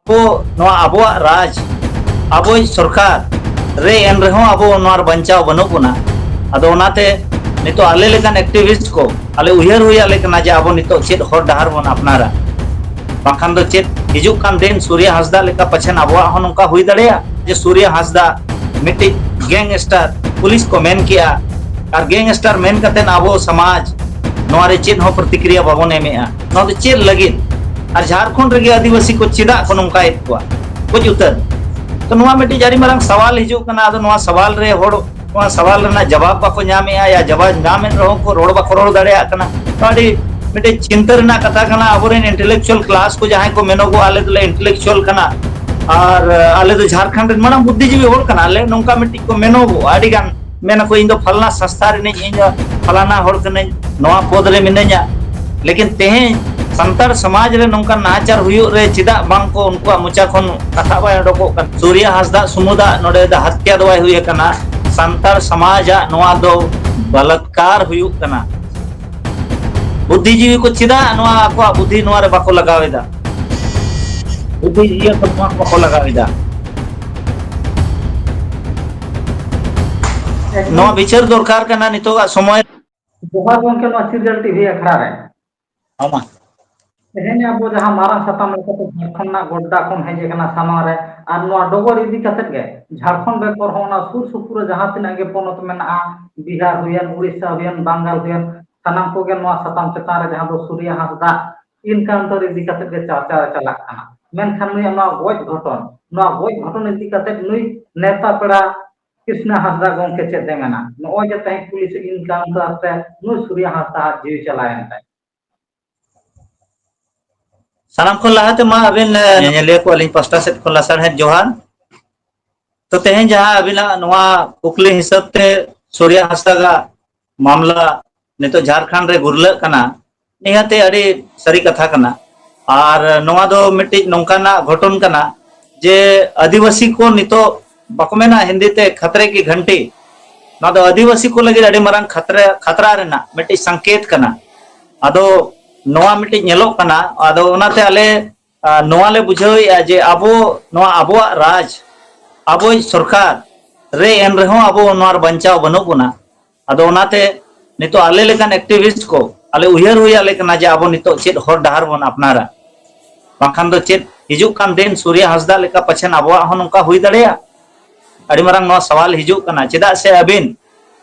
अब राज अब सरकार रे एन रहो अब बचाव बनू बना अदोनाते नितो आले लेकान एक्टिविस्ट को आले उयहर हुई आले कना जे अब नितो चेत हर डहार बन अपनारा बाखान दो चेत हिजुक कान दिन सूर्य हांसदा लेका पछन अबवा हो नोंका हुई दड़ेया जे सूर्य हांसदा मिट्टी गैंगस्टर पुलिस को मेन किया और गैंगस्टर मेन कतेन अब समाज नोरे चेत हो प्रतिक्रिया बाबन एमेआ नो दो चेत लगिन और झारखंड रे आदिवासी को चेदा को नोंका एत को कुछ उतर तो नोआ मिट्टी जारी मारंग सवाल हिजुक कना आदो नोआ सवाल रे होड़ नोआ सवाल रना जवाब बाको ᱧᱟᱢᱮᱟ या जवाब ᱧᱟᱢᱮᱱ रहो को रोड बाको रोड दड़ेया कना तो आदि मिट्टी चिंता रना कथा कना अबोरेन इंटेलेक्चुअल क्लास को जहां को मेनोगो आले दले इंटेलेक्चुअल कना और आले दो झारखंड रे माना बुद्धिजीवी होड़ कना आले नोंका मिट्टी को मेनोगो आदि गान मेना को इंदो फलना संस्था रे नहीं इंदो फलाना होड़ कने नोआ पद रे मिने냐 लेकिन तेहें संतार समाज रे नोंका नाचार हुयो रे चिदा बांग को उनको मुचा खन कथा बाय डको सूर्य हांसदा सुमुदा नोडे दा हत्या दवाई हुए कना संतार समाज नोआ दो बलात्कार हुयो कना बुद्धिजीवी को चिदा नोआ को बुद्धि नोआ रे बाको लगावेदा बुद्धिजीवी को नोआ बाको लगावेदा नोआ विचार दरकार कना नितो समय जोहार गोंके नो सीरियल टीवी अखड़ा रे आमा तेहेन अब जहां मारा सताम लेके झारखंड ना गोड्डा खन हेजे कना सामा रे आर नो डोगर इदी कते गे झारखंड बेकर होना सुर सुपुर जहां तिना गे पोनत मेना बिहार हुयन उड़ीसा हुयन बंगाल हुयन सनाम को गे नो सताम चता रे जहां दो सूर्य हांसदा इनकाउंटर इदी कते गे चर्चा चला कना मेनखान नुय नो गोज घटन इदी कते नुय नेता पेड़ा कृष्णा हांसदा गोंके चेते मेना नो जे तहे पुलिस इनकाउंटर ते नुय सूर्य हांसदा जीव चलायन ताय सानाम को लाते मा अबिन नेले को अलिन पास्टा सेट को लासर है जोहार तो तेहें जहां अबिना नोआ कुकली हिसाब ते सूर्य हांसदा का मामला नितो झारखंड रे गुरले कना निहाते अड़ी सरी कथा कना और नोआ दो मिट्टी नोंकाना घटन कना जे आदिवासी को नितो बाको मेना हिंदी ते खतरे की घंटी ना दो आदिवासी को लगे अड़ी मरंग खतरा रेना मिट्टी संकेत कना अदो नोआ मिट्टी नेलो कना अदो ओनाते आले नोआ ले बुझावया जे अबो नोआ अबवा राज अबो सरकार रे एन रहो अबो नोआर बचाव बनू बना अदो ओनाते नितो आले लेकान एक्टिविस्ट को आले उयहर हुई आले कना जे अबो नितो चेत हर डहार बन अपनारा बाखान दो चेत हिजुक कान दिन सूर्य हांसदा लेका पछन अबवा हो नोंका हुई दड़ेया अड़ी मारंग नोआ सवाल हिजुक कना चेदा से अबिन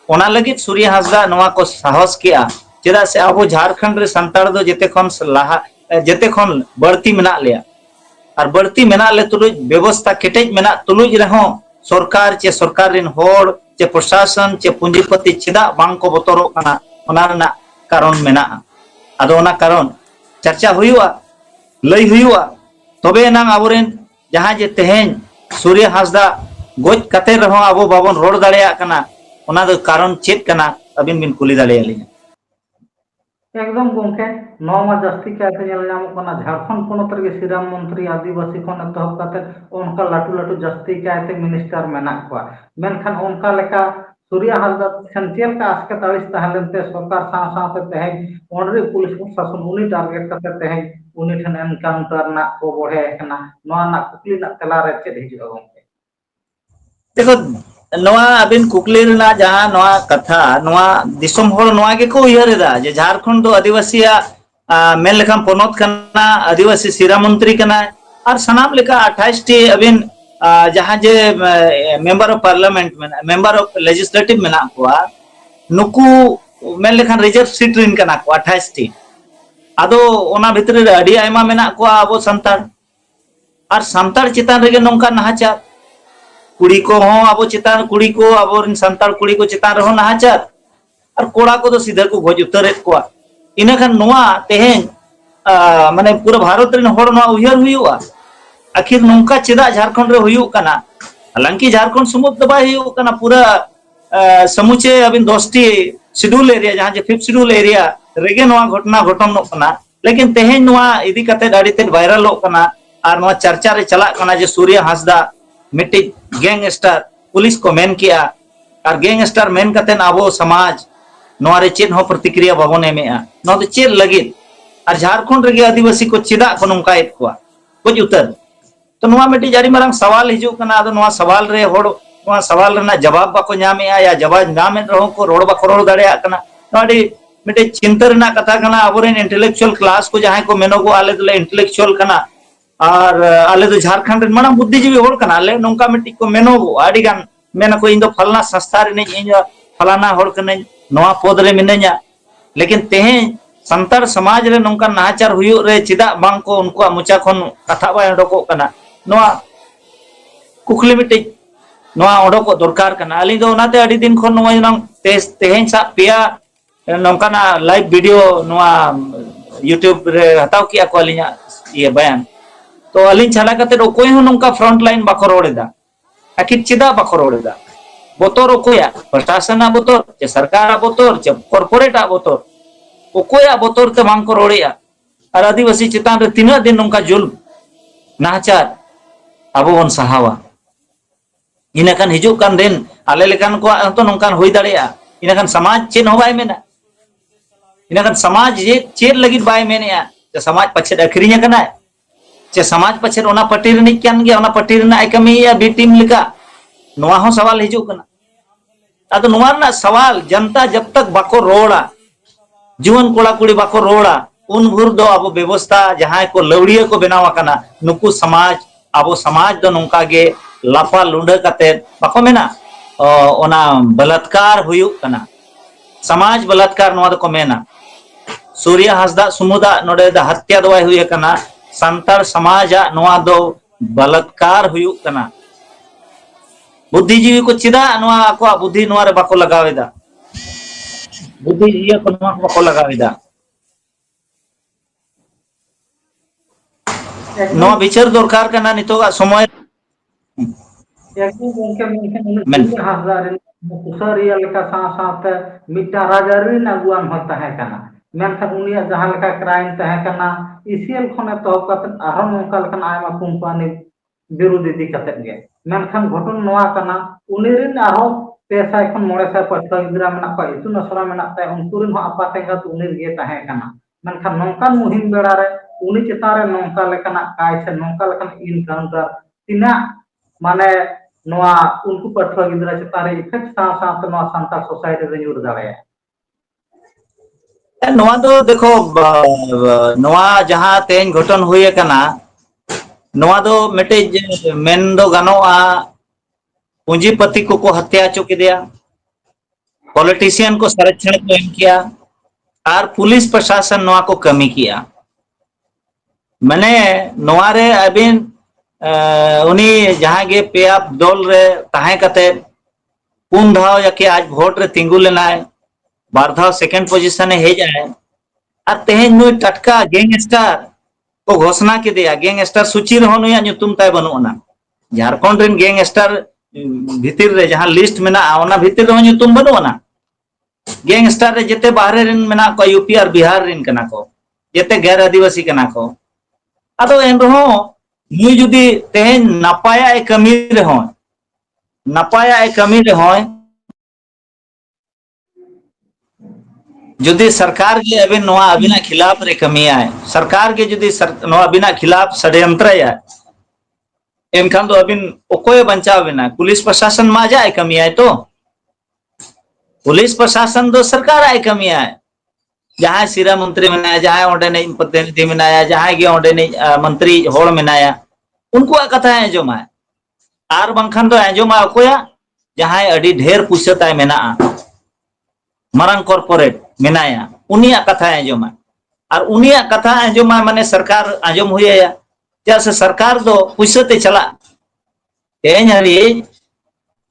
ओना लगित सूर्य हांसदा नोआ को साहस किया चेदा से अब झारखंड रे संताड़ दो जेते खन लाहा जेते खन बढ़ती मेना लिया और बढ़ती मेना ले तुलुज व्यवस्था केटेज मेना तुलुज रहो सरकार चे सरकार रिन होड़ चे प्रशासन चे पूंजीपति चेदा बांग को बतरो कना ओना रना कारण मेना आदो ओना कारण चर्चा हुआ लई हुआ तबे ना अबोरेन जहां जे तेहेन सूर्य हांसदा गोज कते रहो अब बाबन रोड दड़ेया कना ओना दो कारण चेत कना अबिन बिन कुली दड़ेया लिया एकदम गोंके नौमा जस्ती कहते जल नाम कोना झारखंड पोनत रे श्रीराम मंत्री आदिवासी कोन तहब कते उनका लाटू लाटू जस्ती कहते मिनिस्टर मेना को मेनखान उनका लेका सूर्य हांसदा सेंट्रल का आसके तालिस तहलेंते सरकार साथे तहे ओनरे पुलिस प्रशासन उनी टारगेट करते तहे उनी ठन एनकाउंटर ना को बढ़े कना नोआ ना कुकली ना तला रे चेद हिजु गोंके देखो नोआ अबिन कुकली रना जहां नोआ कथा नोआ दिसम होड़ नोआ के को उयहरेदा जे झारखंड तो आदिवासीया मेन लेखान पोनत कना आदिवासी सिरा मंत्री कना और सनाम लेका 28 टी अबिन जहां जे मेंबर ऑफ पार्लियामेंट में मेंबर ऑफ लेजिस्लेटिव में ना को नुकु मेन लेखान रिजर्व सीट रिन कना को 28 टी आदो ओना भितरे अडी आयमा मेना को अबो संतार और संतार चितान रेगे नोंका नहाचार कुड़ी को हो अब चितान कुड़ी को अब संताल कुड़ी को चितान रहो नहाचार और कोड़ा को तो सीधे को भोज उतरे को इना खान नोआ तेहेन माने पूरा भारत रे होड़ नोआ उयहर हुयुआ आखिर नोंका चेदा झारखंड रे हुयु कना हालांकि झारखंड सुमुद दबा हुयु कना पूरा समुचे अबिन 10टी शेड्यूल एरिया जहां जे 5th शेड्यूल एरिया रेगे नोआ घटना घटन नो कना लेकिन तेहेन नोआ इदी कते दाड़ी ते वायरल हो कना और नोआ चर्चा रे चला कना जे सूर्य हांसदा मिट्टी गैंगस्टर पुलिस को मेन किया और गैंगस्टर मेन कते अब समाज नोरे चेत हो प्रतिक्रिया बाबन एमेआ नो दो चेत लगित और झारखंड रे आदिवासी को चेदा को नोंका एत को कुछ उतर तो नोआ मिट्टी जारी मारंग सवाल हिजू कना आदो नोआ सवाल रे होड़ नोआ सवाल रेना जवाब बाको ᱧᱟᱢᱮᱟ या जवाब ᱧᱟᱢᱮ रहो को रोड बाको रोड दाड़ेया कना नोडी मिट्टी चिंता रेना कथा कना अबोरेन इंटेलेक्चुअल क्लास को जहां को मेनोगो आले दले इंटेलेक्चुअल कना और आले दो झारखंड रेन माना बुद्धिजीवी होड़ कना आले नोंका मिट्टी को मेनोगो आडी गान मेना को इन दो फलना संस्था रे नहीं इन फलाना होड़ कने नोआ पद रे मिने냐 लेकिन तेहे संतार समाज रे नोंका नाचार हुयु रे चिदा बांग को उनको मुचा खन कथा बाय डको कना नोआ कुखली मिट्टी नोआ ओडको दरकार कना अली दो ओनाते अडी दिन खन नोआ नंग तेहेन सा पिया नोंकाना लाइव वीडियो नोआ यूट्यूब रे हताव किया को अलिया ये बयान तो अलिन छाला कते ओकोय हो नोंका फ्रंट लाइन बाको रोडेदा आखिर चिदा बाको रोडेदा बोतोर ओकोया प्रशासन बोतोर चे सरकार बोतोर चे कॉर्पोरेट बोतोर ओकोया बोतोर ते बांग को रोडेया और आदिवासी चितान रे तीना दिन नोंका जुल्म नाचार अबो बन सहावा इनाकान हिजू कान दिन आले लेकान को तो नोंकान होई दाड़ेया इनाकान समाज चेन हो बाय मेना इनाकान समाज जे चेर लगी बाय मेनेया जे समाज पछे अखरिया कना चे समाज पछे ओना पट्टी रे निकान गे ओना पट्टी रे ना कमिया बी टीम लिका नोआ हो सवाल हिजू कना अद नोआ ना सवाल जनता जब तक बाको रोड़ा जीवन कोड़ा कुड़ी बाको रोड़ा उन भूर दो अब व्यवस्था जहां को लवड़िया को बनावा कना नुकु समाज अब समाज दो नोंका गे लाफा लुंडा कते बाको मेना ओना बलात्कार हुयु कना समाज बलात्कार नोआ दो को मेना सूर्य हंसदा सुमुदा नोडे द हत्या दो हुय कना संतार समाज नोआ दो बलात्कार हुयु कना बुद्धिजीवी को चिदा नोआ को बुद्धि नोआ रे बाको लगावेदा बुद्धिजीवी को नोआ को बाको लगावेदा नोआ विचार दरकार कना नितोगा समय एकदम उनके मुखे हजार कुसरिया लेका साथे मिटा राजारी नगुआन होता है कना मेनखान उनिया जहां लेका क्राइम तहे कना इसीएल खने तो कत आरन उनका लेकन आयमा कंपनी विरोधी दी कते गे मेनखान घटन नोआ कना उनिरिन आरो पैसा खन मोड़े से पटका गिरा मना को इतु नसरा मना ते उनकुरिन हो आपा तेगा तो उनिर गे तहे कना मेनखान नोंकान मुहिम बेड़ा रे उनी चितारे नोंका लेकना काय से नोंका लेकन इनकाउंटर तिना माने नोआ उनको पटका गिरा चितारे इफेक्ट सा नोआ संता सोसाइटी रे जुड़ दाड़े नोआ दो देखो नोआ जहां तेन घटन हुए कना नोआ दो मिटे मेन दो गनोआ पूंजीपति को हत्या चुके दिया पॉलिटिशियन को संरक्षण को एम किया और पुलिस प्रशासन नोआ को कमी किया मैंने नोआ रे अबिन उनी जहां गे पेया दल रे ताहे कते पुन धाव याके आज वोट रे तिंगु लेनाय बार धाव सेकंड पोजीशन हे जाए और तेहेन नुई टटका गैंगस्टर को घोषणा के दिया गैंगस्टर सूची रे नुया नुतुम ताय बनुना झारखंड रेन गैंगस्टर भीतर रे जहां लिस्ट मेना ओना भीतर रे नुतुम बनुना गैंगस्टर रे जेते बाहरे रेन मेना को यूपी और बिहार रेन कना को जेते गैर आदिवासी कना को अदो एन रहो नुई जुदी तेहेन नपाया ए कमी रे हो नपाया ए कमी रे हो जुदी सरकार के अबिन नोआ अबिना खिलाफ रे कमिया है सरकार के जुदी नोआ अबिना खिलाफ षड्यंत्र है एनखान तो अबिन ओकोय बंचाव बिना पुलिस प्रशासन मा जाए कमिया है तो पुलिस प्रशासन तो सरकार आए कमिया है जहां सिरा मंत्री मेनाया जहां ओंडे ने प्रतिनिधि मेनाया जहां गे ओंडे ने मंत्री होड़ मेनाया उनको कथा है जो माय आर बंखान तो आंजोमा ओकोया जहां अडी ढेर पुछताय मेना मारंग कॉर्पोरेट मेनाया उनिया कथा आंजोमा और उनिया कथा आंजोमा माने सरकार आंजोम हुया जैसे सरकार दो पुछते चला तेन हरी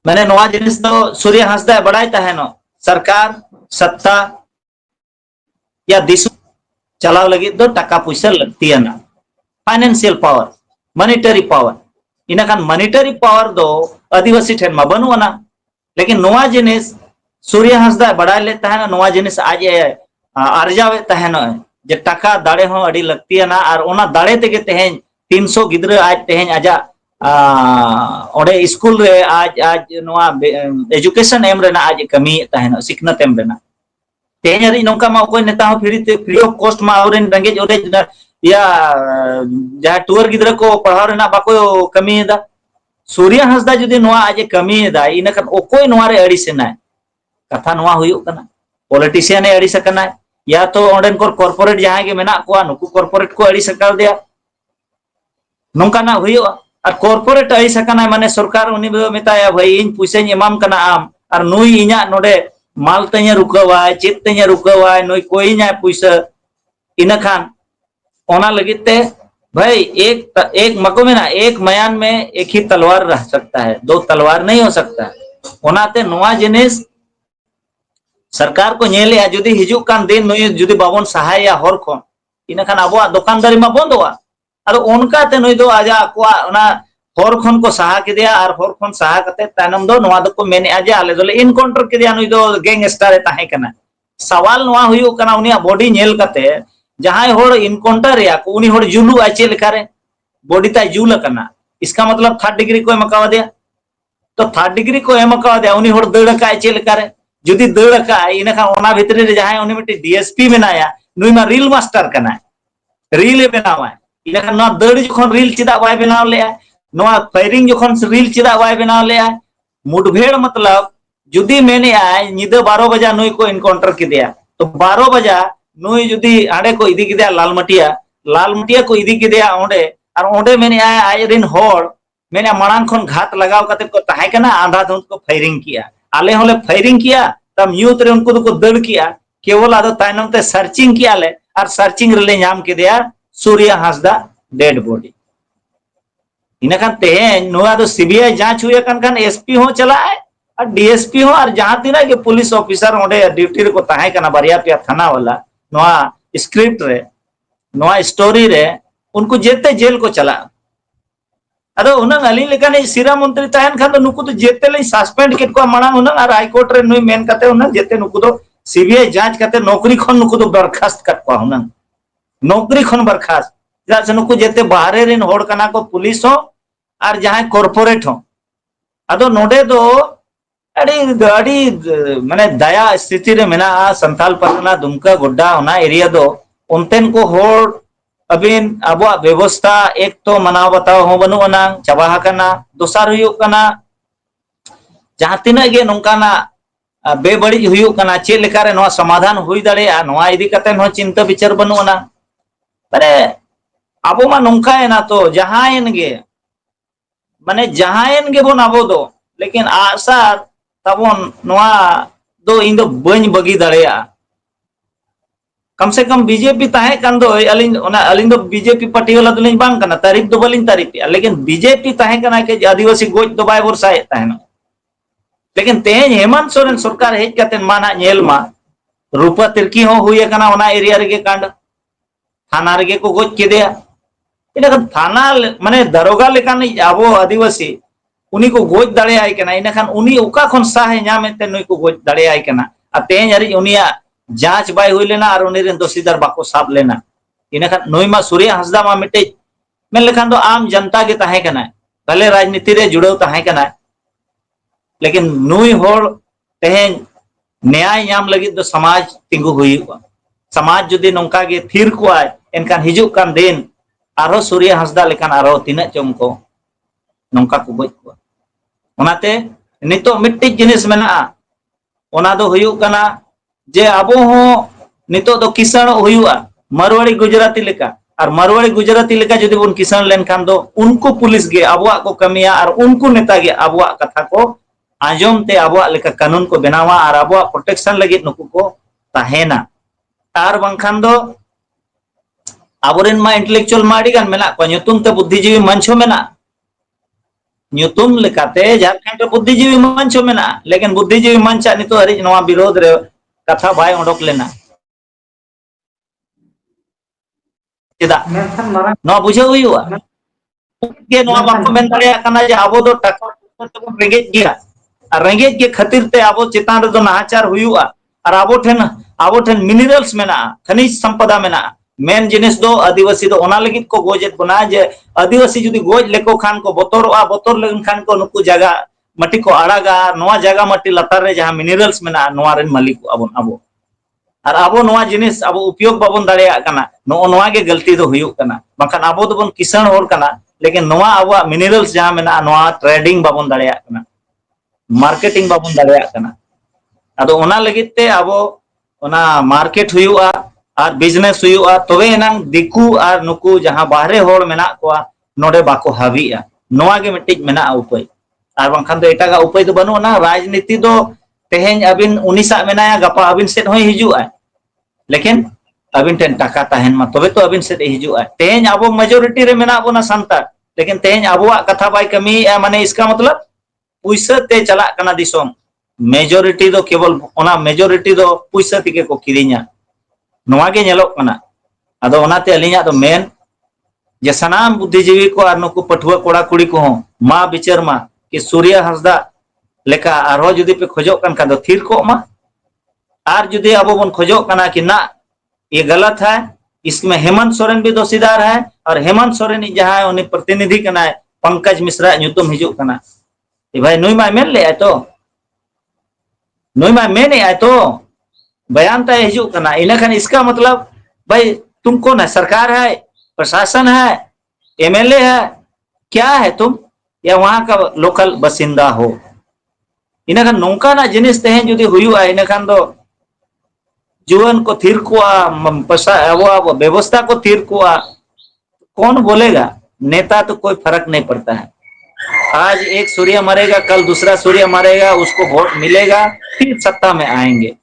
माने नोआ जिनिस दो सूर्य हंसदा बड़ाई तहनो सरकार सत्ता या दिस चलाव लगी दो टका पैसा लगती है ना फाइनेंशियल पावर मॉनेटरी पावर इनाखान मॉनेटरी पावर दो आदिवासी ठेन मा बनुना लेकिन नोआ जिनिस सूर्य हंसदा बड़ाई लेता है ना नोआ जिनिस आज आर्जावे तहनो जे टका दाड़े हो अड़ी लगती है ना और ओना दाड़े तेगे तेहेन 300 गिद्र आज तेहेन आजा ओडे स्कूल रे आज नोआ एजुकेशन एम रेना आज कमी तहनो सिखनत एम रेना तेहेन हरी नोंका मा कोई नेता हो फ्री ऑफ कॉस्ट मा औरेन रेंगेज ओरे या जहाँ टूर गिद्रा को पढ़ाव रेना बाको कमीदा सूर्या हंसदा जुदी नोआ आजे कमीदा इनखान ओकोय नोआ रे अड़िसेनाय कथा नोआ हुयुग कना पॉलिटिशियन ए अड़िस कना या तो ओंडेन को कॉर्पोरेट जहाँ के मेना को नुकु कॉर्पोरेट को अड़िस कर दिया नोंकाना हुयुगा और कॉर्पोरेट अड़िस कना माने सरकार उनी मेताया भाई इन पैसाኝ एमाम कना आम और नुई इना नोडे माल तኛ रुकावाय चेत तኛ रुकावाय नुई कोई ना पैसा इनखान ओना लगते भाई एक मको में ना एक मयान में एक ही तलवार रह सकता है, दो तलवार नहीं हो सकता। ओनाते नोआ जिनिस सरकार को नेले जुदी हिजुक कान दिन नुई जुदी बाबन सहाय या हर खन इनखान अबो दुकानदारी मा बंदोआ और उनकाते नुई दो आजा को ओना हर खन को सहा किदिया और हर खन सहा कते तानम दो नोआ दो को मेने आजा आले दोले इनकाउंटर किदिया नुई दो गैंगस्टर ताहे कना सवाल नोआ हुयु कना उनिया बॉडी नेल कते जहां होड़ इनकाउंटर या को उनी होड़ जुलू आचे लेखारे बॉडी ता जुल कना इसका मतलब 3rd डिग्री को एमकावा दिया तो 3rd डिग्री को एमकावा दिया उनी होड़ दड़ का आचे लेखारे जुदी दड़ का इनखा ओना भितरे रे जहां उनी मिटी डीएसपी मेनाया नुई मा रील मास्टर कना रील बनावा इनखा नो दड़ जखन रील चिदा बाय बनाव ले नो फायरिंग जखन रील चिदा बाय बनाव ले मुठभेड़ मतलब जुदी मेने आय निदा 12 बजा नुई को इनकाउंटर किदिया तो 12 बजा नुई जुदी आड़े को इदी किदिया लालमटिया को इदी किदिया ओंडे और ओंडे मेने आय आयरिन होड़ मेने मांग खन घात लगाव कते को ताहे कना आंधा धुंध को फायरिंग किया आले होले फायरिंग किया तब यूथ रे उनको को दड़ किया केवल आदो तायनम ते सर्चिंग किया ले और सर्चिंग रे ले नाम किदिया सूर्या हांसदा डेड बॉडी इनखान तेहेन नोआ दो सीबीआई जांच हुए कन एसपी हो चलाए और डीएसपी हो और जहां तिना के पुलिस ऑफिसर ओंडे ड्यूटी रे को ताहे कना बारिया पे थाना वाला नोआ स्क्रिप्ट रे नोआ स्टोरी रे उनको जेते जेल को चला अदो उनंग अली लेकाने सिरा मंत्री ताहन खान तो नुकु तो जेते ले सस्पेंड केट को मांग उनंग और हाई कोर्ट रे नुई मेन कते उनंग जेते नुकु तो सीबीआई जांच कते नौकरी खन नुकु तो बर्खास्त कट को उनंग नौकरी खन बर्खास्त जा से नुकु जेते बाहरे रिन होड़ कना को पुलिस हो और जहां कॉर्पोरेट हो अदो नोडे दो अड़ी माने दया स्थिति रे मेना संथाल परगना दुमका गोड्डा होना एरिया दो उनतेन को होड़ अबिन अब व्यवस्था एक तो मनाव बताओ हो बनु अना चाबा कना दोसार हुयुक कना जहां तिना गे नोंकाना बेबड़ी हुयुक कना चे लेका रे नोआ समाधान हुई दाड़ेया नोआ इदी कते नो चिंता विचार बनु अना माने अब मा नोंका है ना तो जहां गे माने जहां गे बोन अबो दो लेकिन आशा तबन नोआ दो इन दो बन बगी दाड़ेया कम से कम बीजेपी ताहे कन दो अलिन दो बीजेपी पार्टी वाला तो बांग कना तारीफ दो बलिन तारीफ लेकिन बीजेपी ताहे कना के आदिवासी गोज दो बाय बरसाए ताहेन लेकिन तेज हेमंत सोरेन सरकार हेज कते माना नेल मा रूपा तिरकी हो हुए कना ओना एरिया रे कांड थाना रे को गोज केदेया इना थाना माने दरोगा लेकान आबो आदिवासी उनी को गोज दाड़े आय कना इना खान उनी ओका खन साहे नामेते नुई को गोज दाड़े आय कना आ तेज हरि उनिया जांच बाय हुई लेना और उनी रेन दोषीदार बाको साब लेना इना खान नुई मा सूर्या हांसदा मा मिटे मेन लेखान दो आम जनता के ताहे कना भले राजनीति रे जुड़ो ताहे कना लेकिन नुई होड़ तेहेन न्याय नाम लगी दो समाज तिंगु हुई समाज जुदी नोंका गे थिर को आय एनकान हिजुक कान दिन आरो सूर्या हांसदा लेखान आरो तिना चम को नोंका को गोज को ओनाते नितो मिट्टी जिनिस मेना ओना दो हुयुक कना जे अबो हो नितो दो किसान हुयुआ मारवाड़ी गुजराती लेका और मारवाड़ी गुजराती लेका जदि बोन किसान लेन खान दो उनको पुलिस गे अबुआ को कमिया और उनको नेता गे अबुआ कथा को आजम ते अबुआ लेका कानून को बनावा और अबुआ प्रोटेक्शन लगी नुकु को ताहेना और बंखान दो अबोरेन मा इंटेलेक्चुअल माडी गान मेना को न्युतुम ते बुद्धिजीवी मंचो मेना न्युतुम लेकाते झारखंड बुद्धिजीवी मंचो मेना लेकिन बुद्धिजीवी मंचा नितो हरि नवा विरोध रे कथा बाय ओडक लेना चेदा नो बुझे हुआ के नो बाको मेन दाड़े कना जे आबो दो टाका तो रेंगेज गया और रेंगेज के खातिर ते आबो चितान रे दो नाचार हुआ और आबो ठेन मिनरल्स मेना खनिज संपदा मेना मेन जिनिस दो आदिवासी दो ओना लगित को गोजेत बना जे आदिवासी जुदी गोज लेको खान को बोतर लेन खान को नुकु जगह मटी को आड़ागा नोआ जगह मटी लतार रे जहां मिनरल्स मेना नोआ रेन मालिक अबो और अब नोआ जिनिस अब उपयोग बाबन दाड़ेया कना नो नोआ गे गलती दो हुयुग कना बाखान अब दो बन किसान होर कना लेकिन नोआ अब मिनरल्स जहां मेना नोआ ट्रेडिंग बाबन दाड़ेया कना मार्केटिंग बाबन दाड़ेया कना अदो ओना लगित ते अब ओना मार्केट हुयुआ और बिजनेस हुयुआ तबे एनांग दिकू और नुकू जहां बाहरे होर मेना कोआ नोडे बाको हाविया नोआ गे मिटिज मेना उपाय और बाखान दो एटागा उपाय दो बनु ना राजनीति दो तेहेन अबिन उनिसा मेनाया गपा अबिन सेट होय हिजुआ लेकिन अबिन टेन टाका तहन मा तबे तो अबिन सेट हिजुआ तेहेन अब मेजोरिटी रे मेना बोना संतार लेकिन तेहेन अबुआ कथा बाय कमी माने इसका मतलब पुइसा ते चला कना दिसोम मेजोरिटी दो केवल ओना मेजोरिटी दो पुइसा तिके को किरिnya नोआ गे नेलोक कना अदो ओनाते अलिया दो मेन जे सनाम बुद्धिजीवी को और नुकु पठुआ कोड़ा कुड़ी को मा विचार मा कि सूर्य हंसदा लेका आरो जुदी पे खोजो कन का दो थिर को मा और जुदी अब बन खोजो कना कि ना ये गलत है इसमें हेमंत सोरेन भी दोषीदार है और हेमंत सोरेन जहां उन्हें प्रतिनिधि कना है पंकज मिश्रा नुतुम हिजुक कना भाई नुई मा मेन ले तो नुई मा मेन है तो बयान तय हिजुक कना इनखान इसका मतलब भाई तुम कौन है सरकार है प्रशासन है एमएलए है क्या है तुम या वहां का लोकल बसिंदा हो इनखान नौका ना जिनिस तेहेन जुदी हुयुआ इनखान दो जीवन को थिर कुआ अब व्यवस्था को थिर कुआ कौन बोलेगा नेता तो कोई फर्क नहीं पड़ता है आज एक सूर्य मरेगा कल दूसरा सूर्य मरेगा उसको वोट मिलेगा फिर सत्ता में आएंगे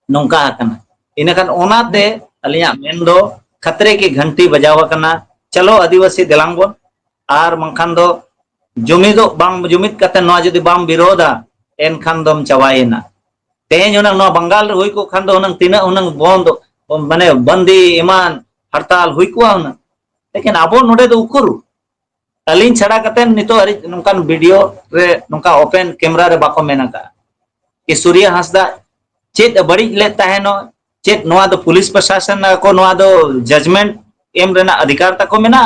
नौका कना इनखान ओनाते अलिया मेन दो खतरे की घंटी बजावा कना चलो आदिवासी दिलांगबन और मंखान दो जुमिदो बांग जुमिद कते नोआ जदि बाम विरोधा एनखान दम चवायेना तेहेन उनंग नोआ बंगाल हुई को खान दो उनंग तिना उनंग बंद माने बंदी ईमान हड़ताल हुई को उनंग लेकिन आबो नोडे दो उकुरु अलिन छड़ा कते नितो अरि नोंकान वीडियो रे नोंका ओपन कैमरा रे बाको मेनका कि सूर्य हंसदा चेत बड़ी ले ताहेनो चेत नोआ दो पुलिस प्रशासन को नोआ दो जजमेंट एम रेना अधिकार तको मेना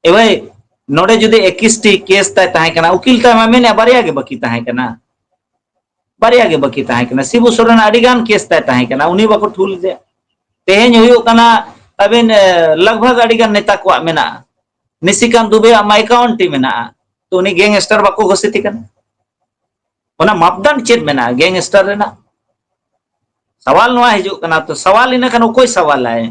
ए भाई नोडे जुदी 21 टी केस ताय ताहे कना उकिल ता मेने बारिया गे बाकी ताहे कना बारिया गे बाकी ताहे कना शिबू सोरेन अडिगान केस ताय ताहे कना उनी बाको ठुल दे तेहेन हुयो कना अबिन लगभग अडिगान नेता को मेना निशिकांत दुबे माइकाउंटी मेना तो उनी गैंगस्टर बाको घोषित कना ओना मापदंड चेत मेना गैंगस्टर रेना सवाल नोआ हिजुक कना तो सवाल इना कन कोई सवाल है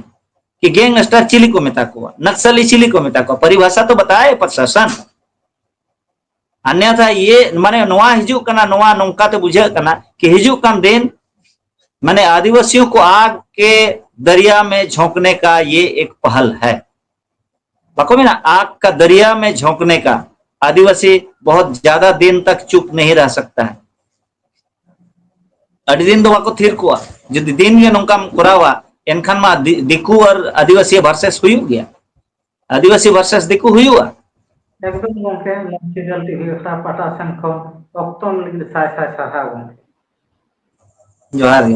कि गैंगस्टर चिली को मेता को नक्सली चिली को मेता को परिभाषा तो बताए प्रशासन अन्यथा ये माने नोआ हिजुक कना नोआ नोंका तो बुझे कना कि हिजुक कान दिन माने आदिवासियों को आग के दरिया में झोंकने का ये एक पहल है बाको में ना आग का दरिया में झोंकने का आदिवासी बहुत ज्यादा दिन तक चुप नहीं रह सकता है अड़ी दिन दो बाको थिर कुआ जो दिन ये नोंका कोरावा एनखान मा दिकू और आदिवासी वर्सेस हुई गया आदिवासी वर्सेस दिकू हुआ एकदम गोंके मस्जिदल टीवी पटा संखो ऑक्टोन लिग साय साय साहा गोंके जोहार